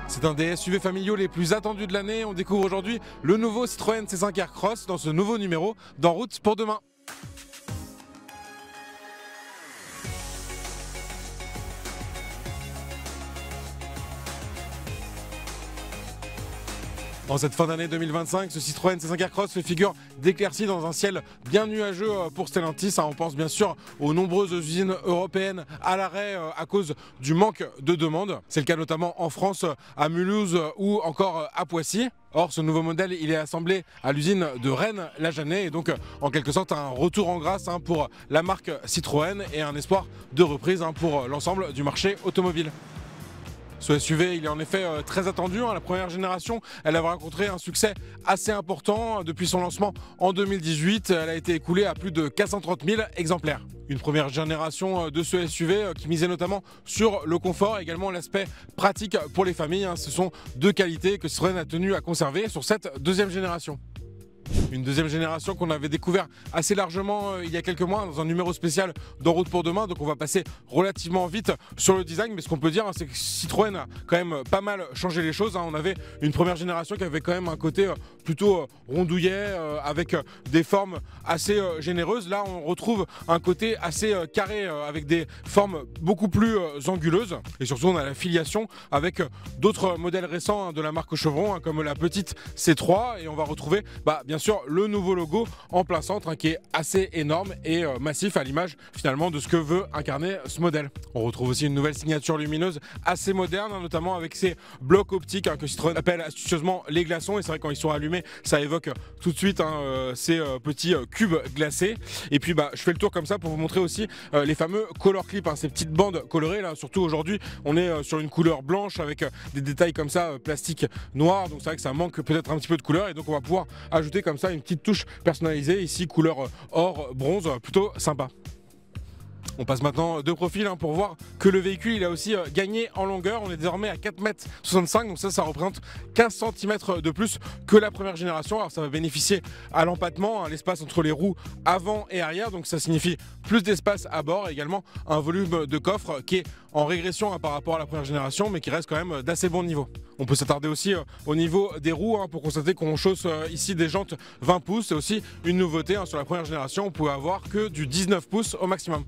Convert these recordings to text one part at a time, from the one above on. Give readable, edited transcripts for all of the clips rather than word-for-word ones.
C'est un des SUV familiaux les plus attendus de l'année. On découvre aujourd'hui le nouveau Citroën C5 Aircross dans ce nouveau numéro d'En route pour demain. En cette fin d'année 2025, ce Citroën C5 Aircross fait figure d'éclaircie dans un ciel bien nuageux pour Stellantis. On pense bien sûr aux nombreuses usines européennes à l'arrêt à cause du manque de demande. C'est le cas notamment en France, à Mulhouse ou encore à Poissy. Or, ce nouveau modèle, il est assemblé à l'usine de Rennes-la-Jeannet et donc en quelque sorte un retour en grâce pour la marque Citroën et un espoir de reprise pour l'ensemble du marché automobile. Ce SUV, il est en effet très attendu. La première génération, elle avait rencontré un succès assez important depuis son lancement en 2018. Elle a été écoulée à plus de 430 000 exemplaires. Une première génération de ce SUV qui misait notamment sur le confort et également l'aspect pratique pour les familles. Ce sont deux qualités que Citroën a tenu à conserver sur cette deuxième génération. Une deuxième génération qu'on avait découvert assez largement il y a quelques mois dans un numéro spécial d'En route pour demain. Donc on va passer relativement vite sur le design. Mais ce qu'on peut dire, c'est que Citroën a quand même pas mal changé les choses. On avait une première génération qui avait quand même un côté plutôt rondouillet avec des formes assez généreuses. Là, on retrouve un côté assez carré avec des formes beaucoup plus anguleuses. Et surtout, on a la filiation avec d'autres modèles récents de la marque Chevron, comme la petite C3. Et on va retrouver bien sûr le nouveau logo en plein centre qui est assez énorme et massif à l'image finalement de ce que veut incarner ce modèle. On retrouve aussi une nouvelle signature lumineuse assez moderne, notamment avec ces blocs optiques que Citroën appelle astucieusement les glaçons. Et c'est vrai quand ils sont allumés, ça évoque tout de suite ces petits cubes glacés. Et puis je fais le tour comme ça pour vous montrer aussi les fameux color clips, ces petites bandes colorées là. Surtout aujourd'hui, on est sur une couleur blanche avec des détails comme ça plastique noir. Donc c'est vrai que ça manque peut-être un petit peu de couleur et donc on va pouvoir ajouter comme ça une petite touche personnalisée ici couleur or bronze, plutôt sympa. On passe maintenant de profil pour voir que le véhicule il a aussi gagné en longueur. On est désormais à 4,65 m, donc ça représente 15 cm de plus que la première génération. Alors ça va bénéficier à l'empattement, l'espace entre les roues avant et arrière, donc ça signifie plus d'espace à bord et également un volume de coffre qui est en régression par rapport à la première génération, mais qui reste quand même d'assez bon niveau. On peut s'attarder aussi au niveau des roues pour constater qu'on chausse ici des jantes 20 pouces. C'est aussi une nouveauté sur la première génération, on pouvait avoir que du 19 pouces au maximum.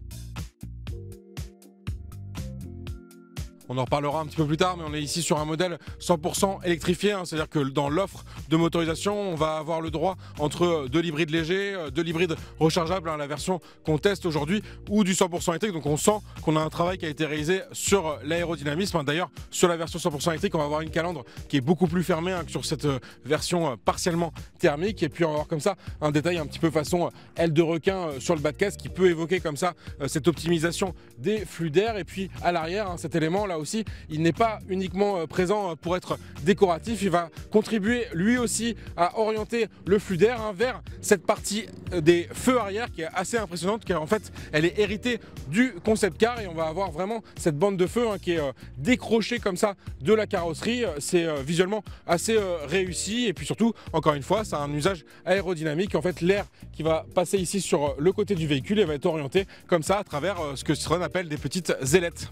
On en reparlera un petit peu plus tard, mais on est ici sur un modèle 100% électrifié, c'est-à-dire que dans l'offre de motorisation, on va avoir le droit entre de l'hybride léger, de l'hybride rechargeable, la version qu'on teste aujourd'hui, ou du 100% électrique. Donc on sent qu'on a un travail qui a été réalisé sur l'aérodynamisme. D'ailleurs, sur la version 100% électrique, on va avoir une calandre qui est beaucoup plus fermée que sur cette version partiellement thermique. Et puis on va avoir comme ça un détail un petit peu façon aile de requin sur le bas de caisse qui peut évoquer comme ça cette optimisation des flux d'air. Et puis à l'arrière, cet élément là aussi, il n'est pas uniquement présent pour être décoratif, il va contribuer lui aussi à orienter le flux d'air vers cette partie des feux arrière qui est assez impressionnante, car en fait elle est héritée du concept car et on va avoir vraiment cette bande de feu qui est décrochée comme ça de la carrosserie. C'est visuellement assez réussi et puis surtout encore une fois ça a un usage aérodynamique. En fait l'air qui va passer ici sur le côté du véhicule et va être orienté comme ça à travers ce que Citroën appelle des petites ailettes.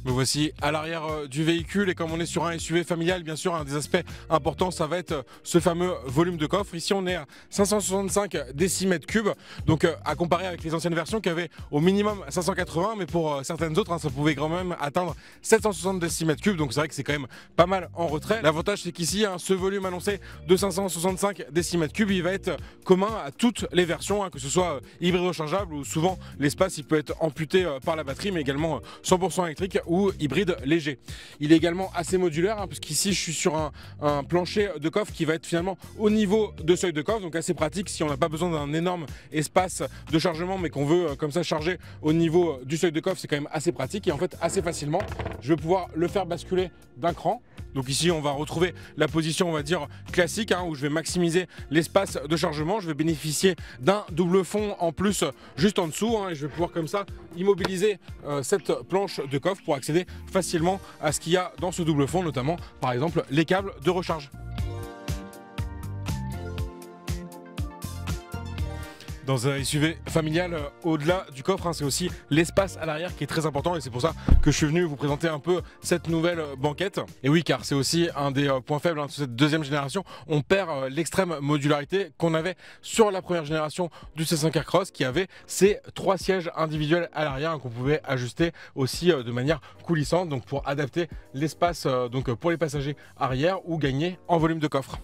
Me voici à l'arrière du véhicule et comme on est sur un SUV familial, bien sûr, un des aspects importants, ça va être ce fameux volume de coffre. Ici, on est à 565 décimètres cubes, donc à comparer avec les anciennes versions qui avaient au minimum 580, mais pour certaines autres, ça pouvait quand même atteindre 760 décimètres cubes, donc c'est vrai que c'est quand même pas mal en retrait. L'avantage, c'est qu'ici, ce volume annoncé de 565 décimètres cubes, il va être commun à toutes les versions, que ce soit hybride rechargeable ou souvent l'espace, il peut être amputé par la batterie, mais également 100% électrique ou hybride léger. Il est également assez modulaire puisqu'ici je suis sur un plancher de coffre qui va être finalement au niveau de seuil de coffre, donc assez pratique si on n'a pas besoin d'un énorme espace de chargement mais qu'on veut comme ça charger au niveau du seuil de coffre. C'est quand même assez pratique et en fait assez facilement je vais pouvoir le faire basculer d'un cran. Donc ici on va retrouver la position on va dire classique où je vais maximiser l'espace de chargement. Je vais bénéficier d'un double fond en plus juste en dessous et je vais pouvoir comme ça immobiliser cette planche de coffre pour accéder facilement à ce qu'il y a dans ce double fond, notamment par exemple les câbles de recharge. Dans un SUV familial, au-delà du coffre, c'est aussi l'espace à l'arrière qui est très important et c'est pour ça que je suis venu vous présenter un peu cette nouvelle banquette. Et oui, car c'est aussi un des points faibles de cette deuxième génération. On perd l'extrême modularité qu'on avait sur la première génération du C5 Aircross qui avait ces 3 sièges individuels à l'arrière qu'on pouvait ajuster aussi de manière coulissante, donc pour adapter l'espace pour les passagers arrière ou gagner en volume de coffre.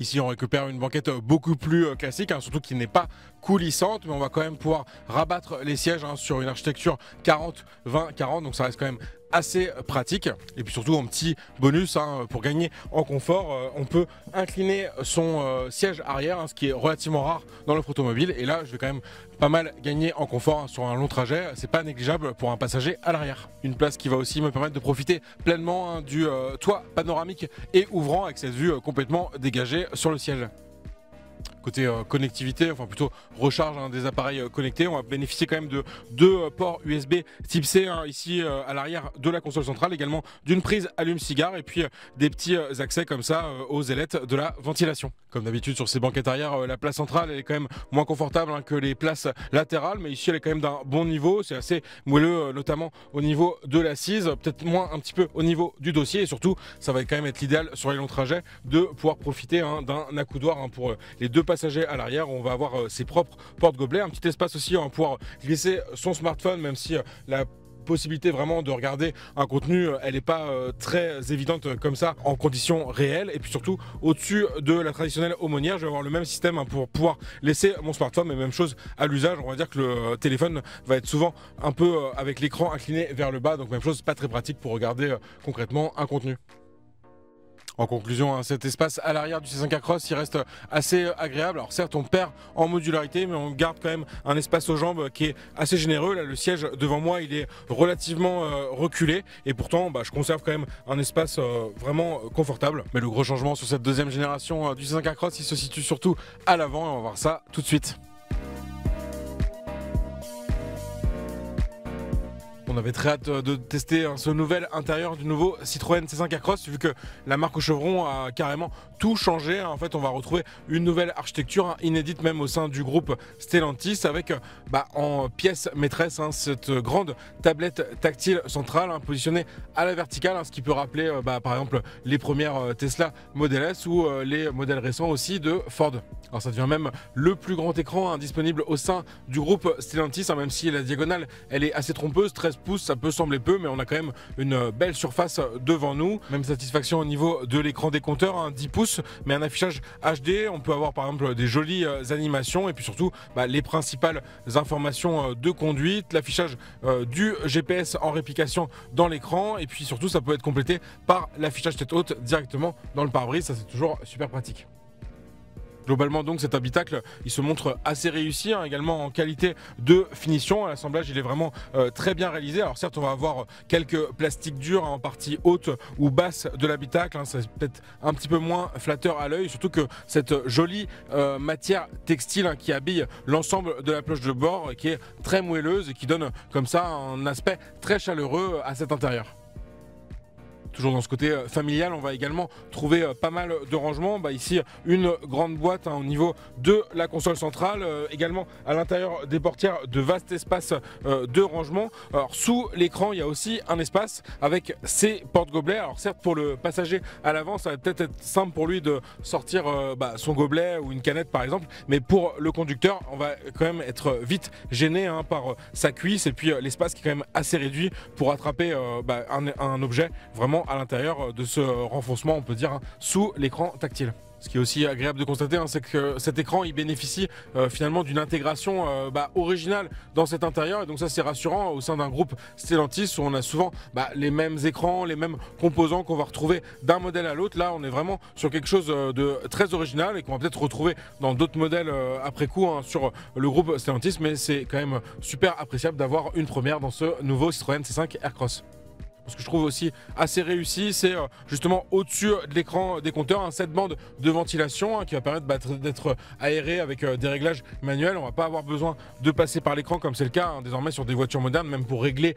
Ici, on récupère une banquette beaucoup plus classique, surtout qui n'est pas coulissante, mais on va quand même pouvoir rabattre les sièges sur une architecture 40-20-40, donc ça reste quand même assez pratique. Et puis surtout, un petit bonus pour gagner en confort, on peut incliner son siège arrière, ce qui est relativement rare dans l'offre automobile. Et là, je vais quand même pas mal gagner en confort sur un long trajet. C'est pas négligeable pour un passager à l'arrière. Une place qui va aussi me permettre de profiter pleinement du toit panoramique et ouvrant avec cette vue complètement dégagée sur le ciel. Côté connectivité, enfin plutôt recharge des appareils connectés, on va bénéficier quand même de 2 ports USB type C ici à l'arrière de la console centrale, également d'une prise allume-cigare et puis des petits accès comme ça aux ailettes de la ventilation. Comme d'habitude sur ces banquettes arrière, la place centrale elle est quand même moins confortable que les places latérales, mais ici elle est quand même d'un bon niveau, c'est assez moelleux notamment au niveau de l'assise, peut-être moins un petit peu au niveau du dossier et surtout ça va quand même être l'idéal sur les longs trajets de pouvoir profiter d'un accoudoir pour les 2 passagers à l'arrière. On va avoir ses propres porte-gobelets, un petit espace aussi, on va pouvoir glisser son smartphone, même si la possibilité vraiment de regarder un contenu, elle n'est pas très évidente comme ça en conditions réelles. Et puis surtout au-dessus de la traditionnelle aumônière, je vais avoir le même système pour pouvoir laisser mon smartphone, mais même chose à l'usage. On va dire que le téléphone va être souvent un peu avec l'écran incliné vers le bas, donc même chose, pas très pratique pour regarder concrètement un contenu. En conclusion, cet espace à l'arrière du C5 Aircross, il reste assez agréable. Alors certes, on perd en modularité, mais on garde quand même un espace aux jambes qui est assez généreux. Là, le siège devant moi, il est relativement reculé. Et pourtant, je conserve quand même un espace vraiment confortable. Mais le gros changement sur cette deuxième génération du C5 Aircross, il se situe surtout à l'avant. Et on va voir ça tout de suite. On avait très hâte de tester ce nouvel intérieur du nouveau Citroën C5 Aircross, vu que la marque au chevron a carrément tout changé. En fait, on va retrouver une nouvelle architecture inédite même au sein du groupe Stellantis, avec en pièce maîtresse cette grande tablette tactile centrale positionnée à la verticale, ce qui peut rappeler par exemple les premières Tesla Model S ou les modèles récents aussi de Ford. Alors ça devient même le plus grand écran disponible au sein du groupe Stellantis, même si la diagonale elle est assez trompeuse, 13 pouces, ça peut sembler peu, mais on a quand même une belle surface devant nous. Même satisfaction au niveau de l'écran des compteurs, 10 pouces, mais un affichage HD. On peut avoir par exemple des jolies animations et puis surtout les principales informations de conduite, l'affichage du GPS en réplication dans l'écran, et puis surtout ça peut être complété par l'affichage tête haute directement dans le pare-brise. Ça, c'est toujours super pratique. Globalement donc cet habitacle il se montre assez réussi, également en qualité de finition. L'assemblage il est vraiment très bien réalisé. Alors certes on va avoir quelques plastiques durs en partie haute ou basse de l'habitacle, c'est peut-être un petit peu moins flatteur à l'œil, surtout que cette jolie matière textile qui habille l'ensemble de la cloche de bord qui est très moelleuse et qui donne comme ça un aspect très chaleureux à cet intérieur. Toujours dans ce côté familial, on va également trouver pas mal de rangements. Ici, une grande boîte au niveau de la console centrale. Également à l'intérieur des portières, de vastes espaces de rangement. Alors sous l'écran, il y a aussi un espace avec ses porte-gobelets. Alors certes, pour le passager à l'avant, ça va peut-être être simple pour lui de sortir son gobelet ou une canette par exemple. Mais pour le conducteur, on va quand même être vite gêné par sa cuisse et puis l'espace qui est quand même assez réduit pour attraper un objet vraiment à l'intérieur de ce renfoncement, on peut dire, sous l'écran tactile. Ce qui est aussi agréable de constater, c'est que cet écran il bénéficie finalement d'une intégration originale dans cet intérieur, et donc ça c'est rassurant au sein d'un groupe Stellantis où on a souvent les mêmes écrans, les mêmes composants qu'on va retrouver d'un modèle à l'autre. Là on est vraiment sur quelque chose de très original et qu'on va peut-être retrouver dans d'autres modèles après coup sur le groupe Stellantis, mais c'est quand même super appréciable d'avoir une première dans ce nouveau Citroën C5 Aircross. Ce que je trouve aussi assez réussi, c'est justement au-dessus de l'écran des compteurs, cette bande de ventilation qui va permettre d'être aéré avec des réglages manuels. On va pas avoir besoin de passer par l'écran comme c'est le cas désormais sur des voitures modernes, même pour régler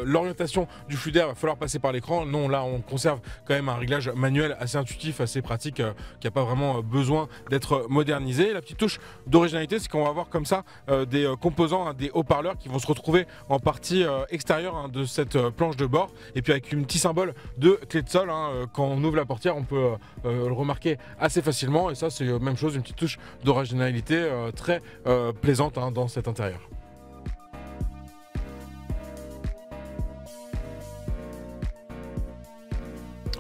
l'orientation du flux d'air, il va falloir passer par l'écran. Non, là on conserve quand même un réglage manuel assez intuitif, assez pratique, qui n'a pas vraiment besoin d'être modernisé. La petite touche d'originalité, c'est qu'on va avoir comme ça des composants, des haut-parleurs qui vont se retrouver en partie extérieure de cette planche de bord, et puis avec un petit symbole de clé de sol. Quand on ouvre la portière, on peut le remarquer assez facilement, et ça c'est même chose, une petite touche d'originalité très plaisante dans cet intérieur.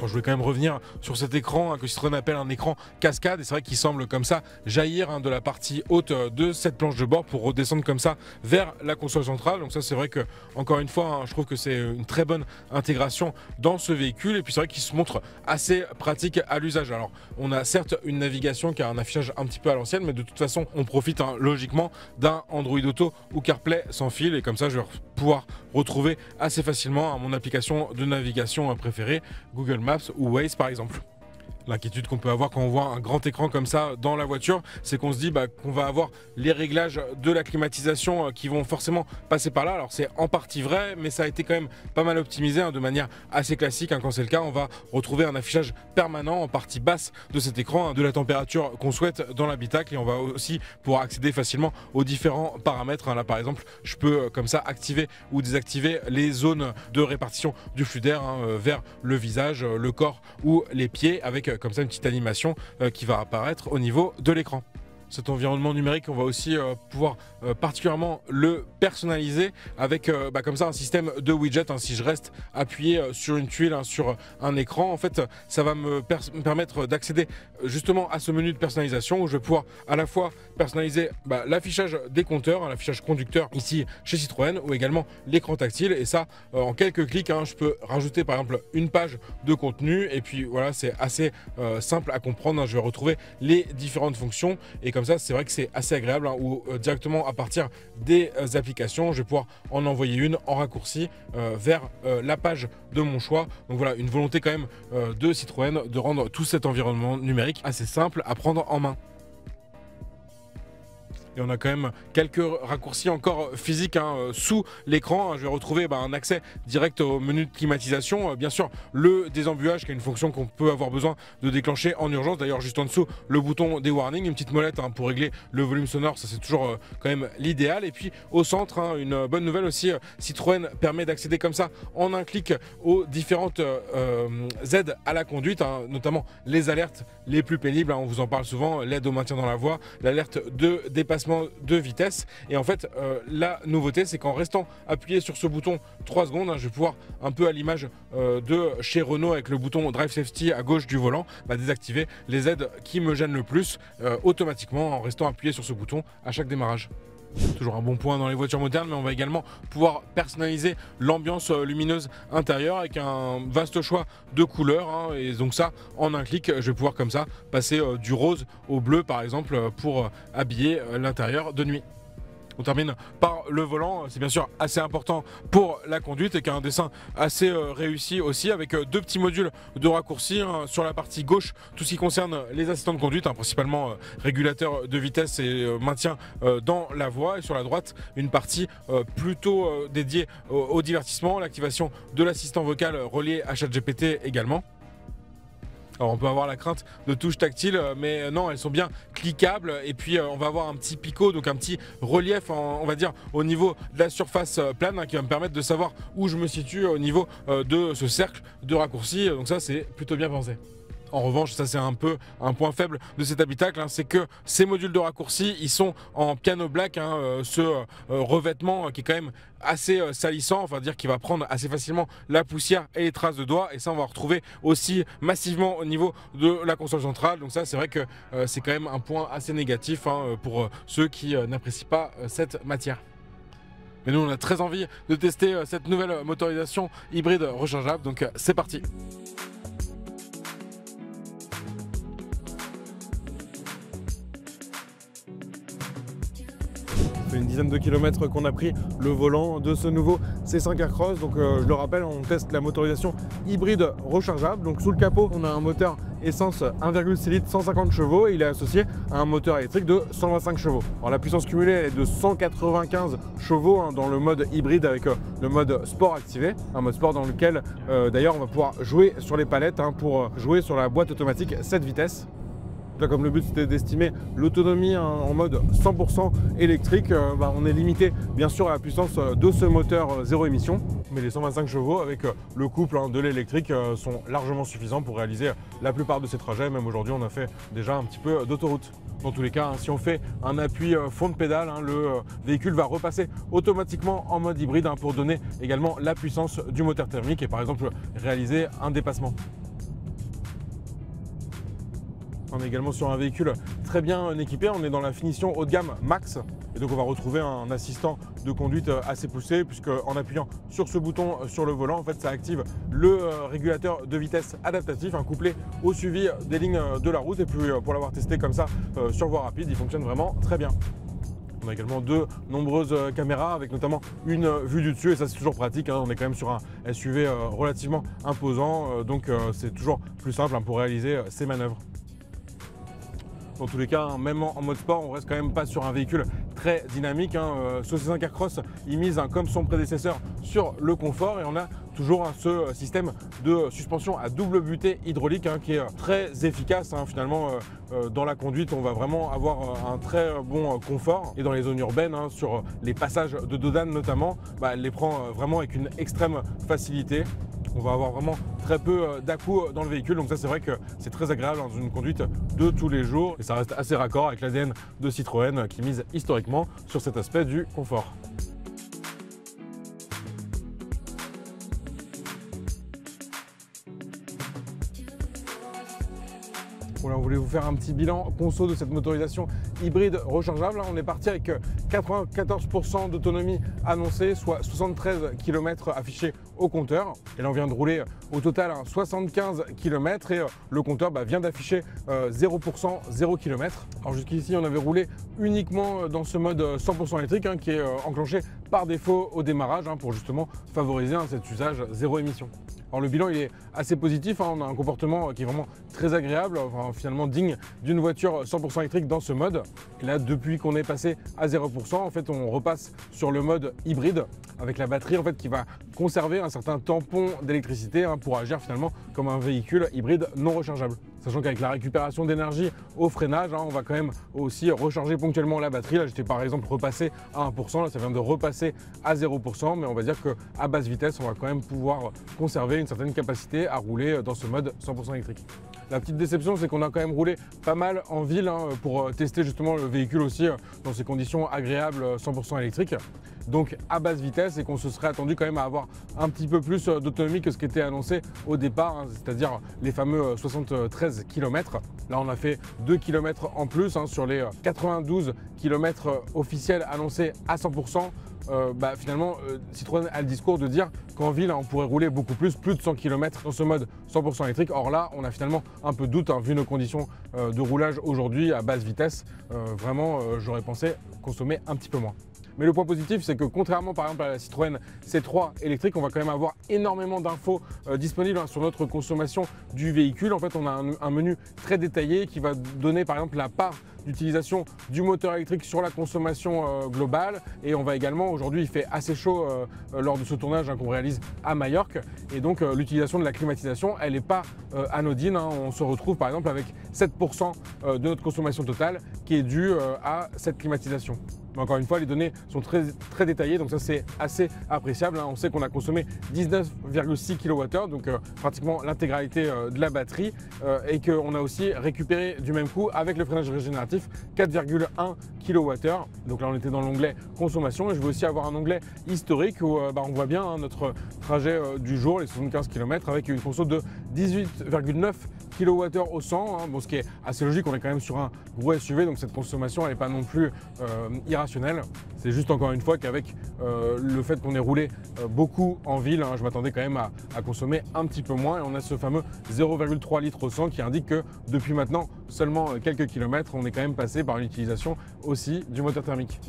Je voulais quand même revenir sur cet écran que Citroën appelle un écran cascade, et c'est vrai qu'il semble comme ça jaillir de la partie haute de cette planche de bord pour redescendre comme ça vers la console centrale. Donc ça, c'est vrai que, encore une fois, je trouve que c'est une très bonne intégration dans ce véhicule, et puis c'est vrai qu'il se montre assez pratique à l'usage. Alors on a certes une navigation qui a un affichage un petit peu à l'ancienne, mais de toute façon on profite logiquement d'un Android Auto ou CarPlay sans fil, et comme ça je vais pouvoir retrouver assez facilement mon application de navigation préférée, Google Maps ou Waze par exemple. L'inquiétude qu'on peut avoir quand on voit un grand écran comme ça dans la voiture, c'est qu'on se dit qu'on va avoir les réglages de la climatisation qui vont forcément passer par là. Alors c'est en partie vrai, mais ça a été quand même pas mal optimisé de manière assez classique. Quand c'est le cas, on va retrouver un affichage permanent en partie basse de cet écran de la température qu'on souhaite dans l'habitacle, et on va aussi pouvoir accéder facilement aux différents paramètres. Là par exemple, je peux comme ça activer ou désactiver les zones de répartition du flux d'air vers le visage, le corps ou les pieds, avec comme ça une petite animation qui va apparaître au niveau de l'écran. Cet environnement numérique, on va aussi pouvoir particulièrement le personnaliser avec comme ça un système de widgets. Si je reste appuyé sur une tuile, sur un écran, en fait ça va me permettre d'accéder justement à ce menu de personnalisation où je vais pouvoir à la fois personnaliser l'affichage des compteurs, l'affichage conducteur ici chez Citroën, ou également l'écran tactile, et ça en quelques clics. Je peux rajouter par exemple une page de contenu, et puis voilà, c'est assez simple à comprendre. Je vais retrouver les différentes fonctions, et comme ça c'est vrai que c'est assez agréable, ou directement à partir des applications je vais pouvoir en envoyer une en raccourci vers la page de mon choix. Donc voilà, une volonté quand même de Citroën de rendre tout cet environnement numérique assez simple à prendre en main. Et on a quand même quelques raccourcis encore physiques sous l'écran. Je vais retrouver un accès direct au menu de climatisation. Bien sûr, le désembuage qui est une fonction qu'on peut avoir besoin de déclencher en urgence. D'ailleurs, juste en dessous, le bouton des warnings, une petite molette pour régler le volume sonore. Ça, c'est toujours quand même l'idéal. Et puis au centre, une bonne nouvelle aussi, Citroën permet d'accéder comme ça en un clic aux différentes aides à la conduite, notamment les alertes les plus pénibles. On vous en parle souvent, l'aide au maintien dans la voie, l'alerte de dépassement de vitesse. Et en fait la nouveauté, c'est qu'en restant appuyé sur ce bouton 3 secondes, je vais pouvoir, un peu à l'image de chez Renault avec le bouton Drive Safety à gauche du volant, désactiver les aides qui me gênent le plus automatiquement en restant appuyé sur ce bouton à chaque démarrage. Toujours un bon point dans les voitures modernes, mais on va également pouvoir personnaliser l'ambiance lumineuse intérieure avec un vaste choix de couleurs, et donc ça en un clic je vais pouvoir comme ça passer du rose au bleu par exemple pour habiller l'intérieur de nuit. On termine par le volant, c'est bien sûr assez important pour la conduite, et qui a un dessin assez réussi aussi, avec deux petits modules de raccourci sur la partie gauche, tout ce qui concerne les assistants de conduite, principalement régulateur de vitesse et maintien dans la voie, et sur la droite une partie plutôt dédiée au divertissement, l'activation de l'assistant vocal relié à ChatGPT également. Alors on peut avoir la crainte de touches tactiles, mais non, elles sont bien cliquables, et puis on va avoir un petit picot, donc un petit relief on va dire au niveau de la surface plane, qui va me permettre de savoir où je me situe au niveau de ce cercle de raccourci. Donc ça, c'est plutôt bien pensé. En revanche, ça c'est un peu un point faible de cet habitacle, c'est que ces modules de raccourci, ils sont en piano black, ce revêtement qui est quand même assez salissant, on va dire qu'il va prendre assez facilement la poussière et les traces de doigts, et ça on va retrouver aussi massivement au niveau de la console centrale. Donc ça, c'est vrai que c'est quand même un point assez négatif pour ceux qui n'apprécient pas cette matière. Mais nous, on a très envie de tester cette nouvelle motorisation hybride rechargeable, donc c'est parti. fait une dizaine de kilomètres qu'on a pris le volant de ce nouveau C5 Aircross. Donc je le rappelle, on teste la motorisation hybride rechargeable. Donc sous le capot, on a un moteur essence 1,6 litres 150 chevaux et il est associé à un moteur électrique de 125 chevaux. Alors la puissance cumulée elle est de 195 chevaux dans le mode hybride avec le mode sport activé, un mode sport dans lequel d'ailleurs on va pouvoir jouer sur les palettes pour jouer sur la boîte automatique 7 vitesses. Là, comme le but c'était d'estimer l'autonomie en mode 100% électrique, on est limité bien sûr à la puissance de ce moteur zéro émission. Mais les 125 chevaux avec le couple de l'électrique sont largement suffisants pour réaliser la plupart de ces trajets. Même aujourd'hui on a fait déjà un petit peu d'autoroute. Dans tous les cas, si on fait un appui fond de pédale, le véhicule va repasser automatiquement en mode hybride pour donner également la puissance du moteur thermique et par exemple réaliser un dépassement. On est également sur un véhicule très bien équipé, on est dans la finition haut de gamme Max. Et donc on va retrouver un assistant de conduite assez poussé puisque en appuyant sur ce bouton sur le volant, en fait ça active le régulateur de vitesse adaptatif, couplé au suivi des lignes de la route. Et puis pour l'avoir testé comme ça sur voie rapide, il fonctionne vraiment très bien. On a également de nombreuses caméras avec notamment une vue du dessus et ça c'est toujours pratique. On est quand même sur un SUV relativement imposant, donc c'est toujours plus simple pour réaliser ces manœuvres. Dans tous les cas, même en mode sport, on reste quand même pas sur un véhicule très dynamique. Ce C5 Aircross, il mise comme son prédécesseur sur le confort et on a toujours ce système de suspension à double butée hydraulique qui est très efficace. Finalement, dans la conduite, on va vraiment avoir un très bon confort. Et dans les zones urbaines, sur les passages de dodane notamment, elle les prend vraiment avec une extrême facilité. On va avoir vraiment très peu d'à-coups dans le véhicule, donc ça c'est vrai que c'est très agréable dans une conduite de tous les jours et ça reste assez raccord avec l'ADN de Citroën qui mise historiquement sur cet aspect du confort. Voilà, on voulait vous faire un petit bilan conso de cette motorisation hybride rechargeable. On est parti avec 94% d'autonomie annoncée, soit 73 km affichés au compteur. Et là, on vient de rouler au total 75 km et le compteur vient d'afficher 0%, 0 km. Alors jusqu'ici, on avait roulé uniquement dans ce mode 100% électrique qui est enclenché par défaut au démarrage pour justement favoriser cet usage zéro émission. Alors le bilan il est assez positif, on a un comportement qui est vraiment très agréable, finalement digne d'une voiture 100% électrique dans ce mode. Et là depuis qu'on est passé à 0%, en fait on repasse sur le mode hybride avec la batterie qui va conserver un certain tampon d'électricité pour agir finalement comme un véhicule hybride non rechargeable. Sachant qu'avec la récupération d'énergie au freinage, on va quand même aussi recharger ponctuellement la batterie. Là, j'étais par exemple repassé à 1%, là ça vient de repasser à 0%, mais on va dire qu'à basse vitesse, on va quand même pouvoir conserver une certaine capacité à rouler dans ce mode 100% électrique. La petite déception, c'est qu'on a quand même roulé pas mal en ville pour tester justement le véhicule aussi dans ces conditions agréables 100% électriques. Donc à basse vitesse et qu'on se serait attendu quand même à avoir un petit peu plus d'autonomie que ce qui était annoncé au départ, c'est-à-dire les fameux 73 km. Là on a fait 2 km en plus sur les 92 km officiels annoncés à 100%. Finalement Citroën a le discours de dire qu'en ville on pourrait rouler beaucoup plus de 100 km dans ce mode 100% électrique. Or là on a finalement un peu de doute vu nos conditions de roulage aujourd'hui à basse vitesse. Vraiment j'aurais pensé consommer un petit peu moins. Mais le point positif, c'est que contrairement par exemple à la Citroën C3 électrique, on va quand même avoir énormément d'infos disponibles sur notre consommation du véhicule. En fait, on a un menu très détaillé qui va donner par exemple la part d'utilisation du moteur électrique sur la consommation globale. Et on va également, aujourd'hui il fait assez chaud lors de ce tournage qu'on réalise à Majorque. Et donc l'utilisation de la climatisation, elle n'est pas anodine. On se retrouve par exemple avec 7% de notre consommation totale qui est due à cette climatisation. Mais encore une fois, les données sont très détaillées, donc ça c'est assez appréciable. On sait qu'on a consommé 19,6 kWh, donc pratiquement l'intégralité de la batterie, et qu'on a aussi récupéré du même coup avec le freinage régénératif 4,1 kWh. Donc là on était dans l'onglet consommation et je vais aussi avoir un onglet historique où on voit bien notre trajet du jour, les 75 km, avec une conso de 18,9 kWh au 100, ce qui est assez logique, on est quand même sur un gros SUV, donc cette consommation elle n'est pas non plus irrationnelle. C'est juste encore une fois qu'avec le fait qu'on ait roulé beaucoup en ville, je m'attendais quand même à consommer un petit peu moins, et on a ce fameux 0,3 litres au 100 qui indique que depuis maintenant seulement quelques kilomètres, on est quand même passé par une utilisation aussi du moteur thermique.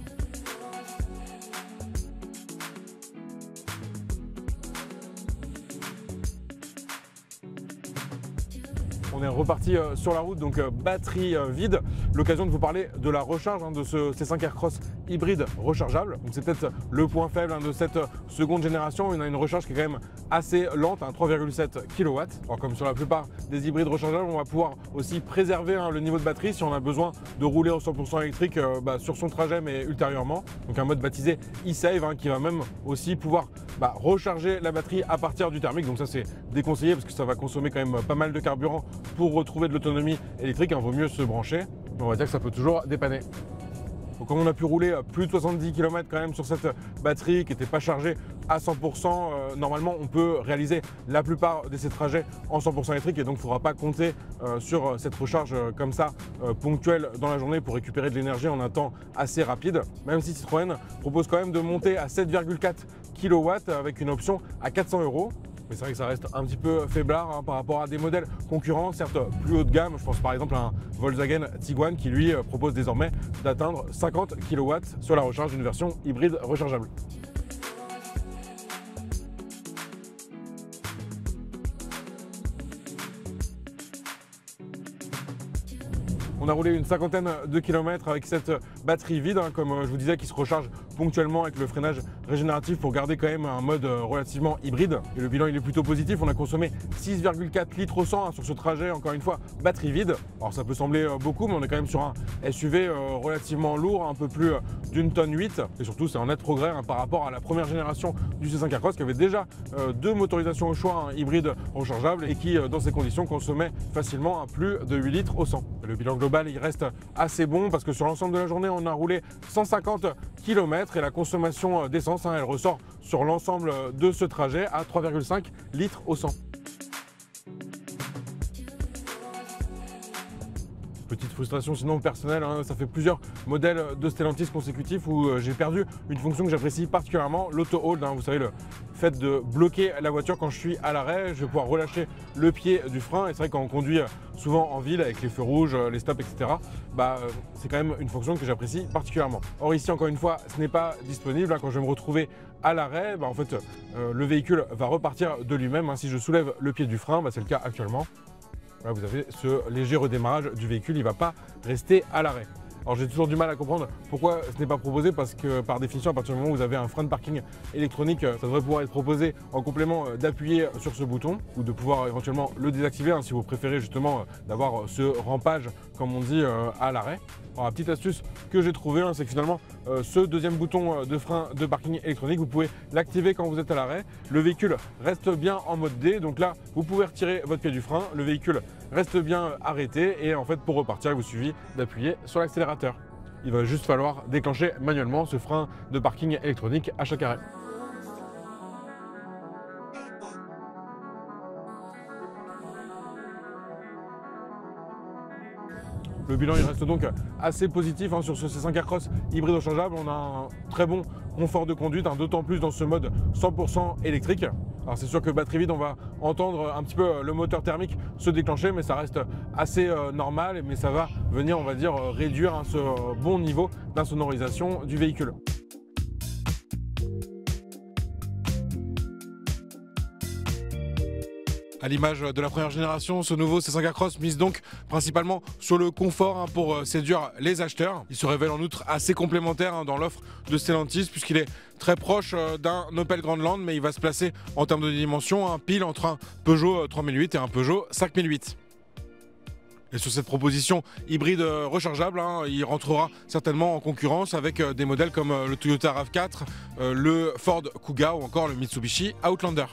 On est reparti sur la route, donc batterie vide. L'occasion de vous parler de la recharge de ce C5 Aircross hybride rechargeable. C'est peut-être le point faible de cette seconde génération. On a une recharge qui est quand même assez lente, 3,7 kW. Alors, comme sur la plupart des hybrides rechargeables, on va pouvoir aussi préserver le niveau de batterie si on a besoin de rouler en 100% électrique sur son trajet, mais ultérieurement. Donc un mode baptisé eSave qui va même aussi pouvoir recharger la batterie à partir du thermique. Donc ça, c'est déconseillé parce que ça va consommer quand même pas mal de carburant pour retrouver de l'autonomie électrique. Vaut mieux se brancher. On va dire que ça peut toujours dépanner. Donc, comme on a pu rouler plus de 70 km quand même sur cette batterie qui n'était pas chargée à 100%, normalement on peut réaliser la plupart de ces trajets en 100% électrique et donc il ne faudra pas compter sur cette recharge comme ça ponctuelle dans la journée pour récupérer de l'énergie en un temps assez rapide. Même si Citroën propose quand même de monter à 7,4 kW avec une option à 400 €. Mais c'est vrai que ça reste un petit peu faiblard par rapport à des modèles concurrents, certes plus haut de gamme. Je pense par exemple à un Volkswagen Tiguan qui lui propose désormais d'atteindre 50 kW sur la recharge d'une version hybride rechargeable. On a roulé une cinquantaine de kilomètres avec cette batterie vide, comme je vous disais, qui se recharge ponctuellement avec le freinage régénératif pour garder quand même un mode relativement hybride. Et le bilan il est plutôt positif, on a consommé 6,4 litres au 100 sur ce trajet, encore une fois, batterie vide. Alors ça peut sembler beaucoup, mais on est quand même sur un SUV relativement lourd, un peu plus d'1,8 tonne. Et surtout c'est un net progrès par rapport à la première génération du C5 Aircross qui avait déjà deux motorisations au choix, hybride rechargeable, et qui dans ces conditions consommait facilement plus de 8 litres au 100. Le bilan global il reste assez bon parce que sur l'ensemble de la journée on a roulé 150 km et la consommation d'essence elle ressort sur l'ensemble de ce trajet à 3,5 litres au 100. Petite frustration sinon personnelle, ça fait plusieurs modèles de Stellantis consécutifs où j'ai perdu une fonction que j'apprécie particulièrement, l'auto-hold. Vous savez, le fait de bloquer la voiture quand je suis à l'arrêt, je vais pouvoir relâcher le pied du frein. Et c'est vrai quand on conduit souvent en ville avec les feux rouges, les stops, etc., c'est quand même une fonction que j'apprécie particulièrement. Or ici, encore une fois, ce n'est pas disponible. Quand je vais me retrouver à l'arrêt, en fait, le véhicule va repartir de lui-même. Si je soulève le pied du frein, c'est le cas actuellement. Là, vous avez ce léger redémarrage du véhicule, il ne va pas rester à l'arrêt. Alors j'ai toujours du mal à comprendre pourquoi ce n'est pas proposé parce que par définition, à partir du moment où vous avez un frein de parking électronique, ça devrait pouvoir être proposé en complément d'appuyer sur ce bouton ou de pouvoir éventuellement le désactiver si vous préférez justement d'avoir ce rampage comme on dit à l'arrêt. Alors la petite astuce que j'ai trouvée, c'est que finalement ce deuxième bouton de frein de parking électronique, vous pouvez l'activer quand vous êtes à l'arrêt. Le véhicule reste bien en mode D, donc là vous pouvez retirer votre pied du frein, le véhicule reste bien arrêté et en fait pour repartir il vous suffit d'appuyer sur l'accélérateur. Il va juste falloir déclencher manuellement ce frein de parking électronique à chaque arrêt. Le bilan il reste donc assez positif sur ce C5 Aircross hybride rechargeable. On a un très bon confort de conduite, d'autant plus dans ce mode 100% électrique. Alors c'est sûr que batterie vide, on va entendre un petit peu le moteur thermique se déclencher, mais ça reste assez normal, mais ça va venir, on va dire, réduire ce bon niveau d'insonorisation du véhicule. À l'image de la première génération, ce nouveau C5 Aircross mise donc principalement sur le confort pour séduire les acheteurs. Il se révèle en outre assez complémentaire dans l'offre de Stellantis puisqu'il est très proche d'un Opel Grandland, mais il va se placer en termes de dimension pile entre un Peugeot 3008 et un Peugeot 5008. Et sur cette proposition hybride rechargeable, il rentrera certainement en concurrence avec des modèles comme le Toyota RAV4, le Ford Kuga ou encore le Mitsubishi Outlander.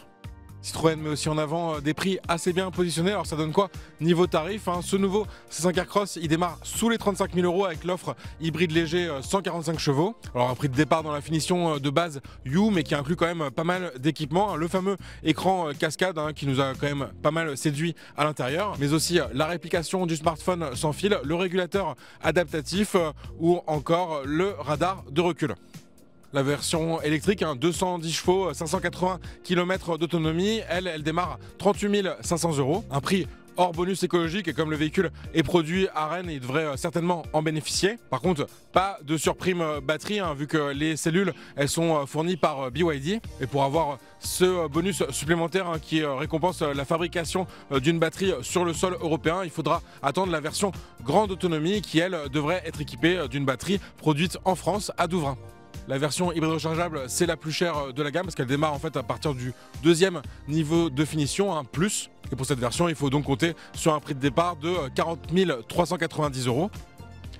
Citroën met aussi en avant des prix assez bien positionnés. Alors ça donne quoi niveau tarif Ce nouveau C5 Aircross, il démarre sous les 35 000 € avec l'offre hybride léger 145 chevaux. Alors un prix de départ dans la finition de base U, mais qui inclut quand même pas mal d'équipements. Le fameux écran cascade qui nous a quand même pas mal séduit à l'intérieur, mais aussi la réplication du smartphone sans fil, le régulateur adaptatif ou encore le radar de recul. La version électrique, 210 chevaux, 580 km d'autonomie, elle démarre à 38 500 €. Un prix hors bonus écologique et comme le véhicule est produit à Rennes, il devrait certainement en bénéficier. Par contre, pas de surprime batterie vu que les cellules elles sont fournies par BYD. Et pour avoir ce bonus supplémentaire qui récompense la fabrication d'une batterie sur le sol européen, il faudra attendre la version grande autonomie qui elle devrait être équipée d'une batterie produite en France à Douvrin. La version hybride rechargeable, c'est la plus chère de la gamme parce qu'elle démarre en fait à partir du deuxième niveau de finition, plus. Et pour cette version, il faut donc compter sur un prix de départ de 40 390 €.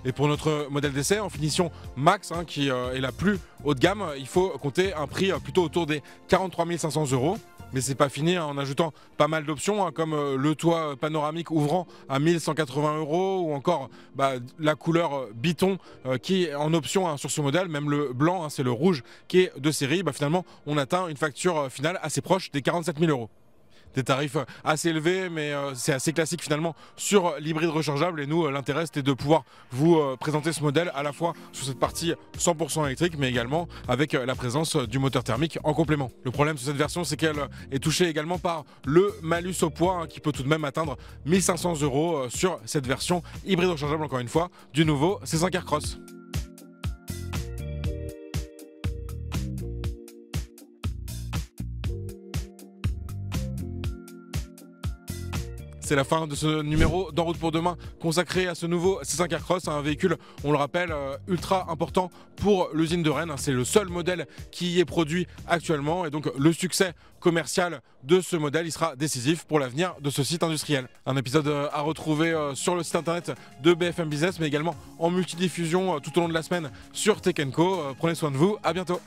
Et pour notre modèle d'essai en finition max, qui est la plus haut de gamme, il faut compter un prix plutôt autour des 43 500 €. Mais c'est pas fini en ajoutant pas mal d'options comme le toit panoramique ouvrant à 1180 € ou encore la couleur biton qui est en option sur ce modèle, même le blanc, c'est le rouge qui est de série. Finalement on atteint une facture finale assez proche des 47 000 €. Des tarifs assez élevés, mais c'est assez classique finalement sur l'hybride rechargeable. Et nous, l'intérêt c'était de pouvoir vous présenter ce modèle à la fois sur cette partie 100% électrique, mais également avec la présence du moteur thermique en complément. Le problème sur cette version, c'est qu'elle est touchée également par le malus au poids qui peut tout de même atteindre 1500 € sur cette version hybride rechargeable, encore une fois, du nouveau C5 Aircross. C'est la fin de ce numéro d'En route pour demain consacré à ce nouveau C5 Aircross, un véhicule, on le rappelle, ultra important pour l'usine de Rennes. C'est le seul modèle qui y est produit actuellement et donc le succès commercial de ce modèle, il sera décisif pour l'avenir de ce site industriel. Un épisode à retrouver sur le site internet de BFM Business, mais également en multidiffusion tout au long de la semaine sur Tech & Co. Prenez soin de vous, à bientôt.